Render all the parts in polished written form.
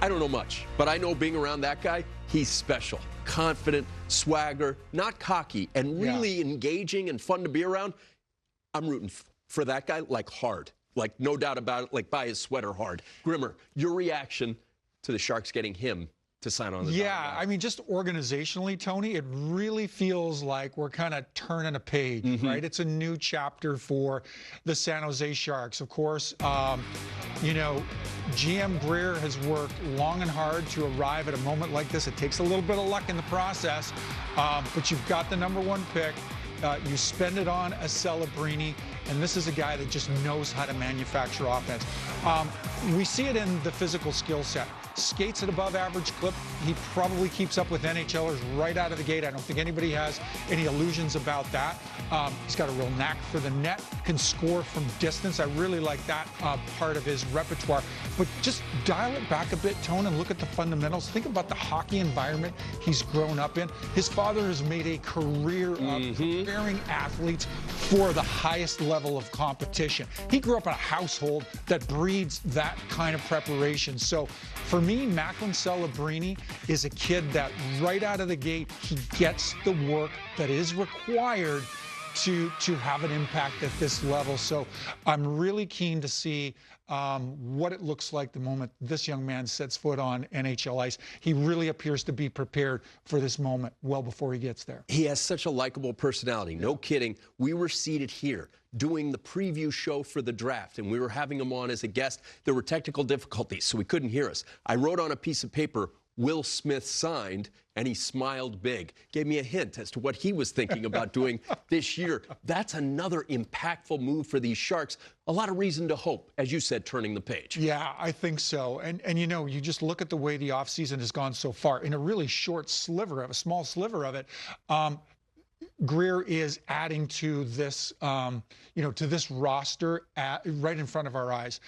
I don't know much, but I know being around that guy, he's special. Confident, swagger, not cocky, and really engaging and fun to be around. I'm rooting for that guy like hard. Like, no doubt about it, like buy his sweater hard. Grimmer, your reaction to the Sharks getting him to sign on the dotted line? I mean, just organizationally, Tony, it really feels like we're kind of turning a page, right? It's a new chapter for the San Jose Sharks. Of course, you know, GM Greer has worked long and hard to arrive at a moment like this. It takes a little bit of luck in the process, but you've got the #1 pick. You spend it on a Celebrini, and this is a guy that just knows how to manufacture offense. We see it in the physical skill set. Skates at above average clip. He probably keeps up with NHLers right out of the gate. I don't think anybody has any illusions about that. He's got a real knack for the net, can score from distance. I really like that part of his repertoire. But just dial it back a bit, Tone, and look at the fundamentals. Think about the hockey environment he's grown up in. His father has made a career of preparing athletes for the highest level of competition. He grew up in a household that breeds that kind of preparation. So for me, Macklin Celebrini is a kid that right out of the gate, he gets the work that is required to have an impact at this level. So I'm really keen to see what it looks like the moment this young man sets foot on NHL ice. He really appears to be prepared for this moment well before he gets there. He has such a likable personality. No kidding. We were seated here doing the preview show for the draft, and we were having him on as a guest. There were technical difficulties, so he couldn't hear us. I wrote on a piece of paper, Will Smith signed, and he smiled big. Gave me a hint as to what he was thinking about doing this year. That's another impactful move for these Sharks. A lot of reason to hope, as you said, turning the page. Yeah, I think so. And you know, you just look at the way the offseason has gone so far in a really short sliver of a small sliver of it. Greer is adding to this, you know, to this roster right in front of our eyes.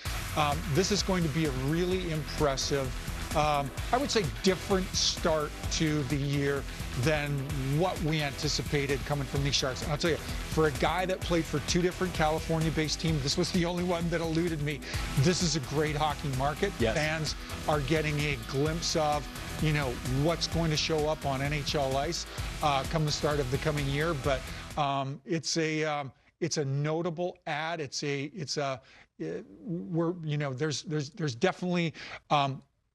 This is going to be a really impressive, I would say, different start to the year than what we anticipated coming from these Sharks. And I'll tell you, for a guy that played for 2 different California-based teams, this was the only one that eluded me. This is a great hockey market. Yes. Fans are getting a glimpse of, you know, what's going to show up on NHL ice come the start of the coming year. But it's a notable ad. We're, you know, there's definitely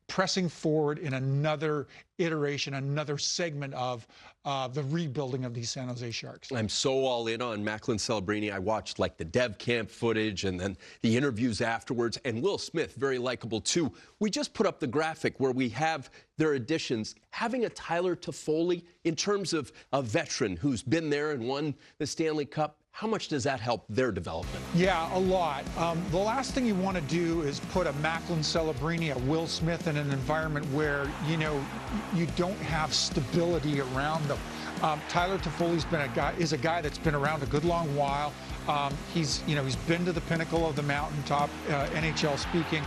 pressing forward in another iteration, another segment of the rebuilding of these San Jose Sharks. I'm so all in on Macklin Celebrini. I watched like the dev camp footage and then the interviews afterwards. And Will Smith, very likable too. We just put up the graphic where we have their additions. Having a Tyler Toffoli in terms of a veteran who's been there and won the Stanley Cup, how much does that help their development? Yeah, a lot. The last thing you want to do is put a Macklin Celebrini, a Will Smith in an environment where, you know, you don't have stability around them. Tyler Toffoli's is a guy that's been around a good long while. He's been to the pinnacle of the mountaintop, NHL speaking.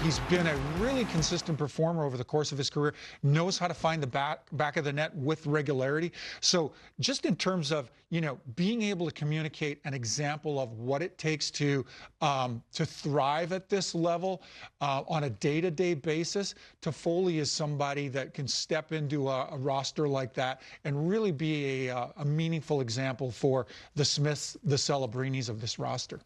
He's been a really consistent performer over the course of his career, knows how to find the back of the net with regularity. So just in terms of, you know, being able to communicate an example of what it takes to thrive at this level on a day-to-day basis, Toffoli is somebody that can step into a roster like that and really be a meaningful example for the Smiths, the Celebrinis of this roster.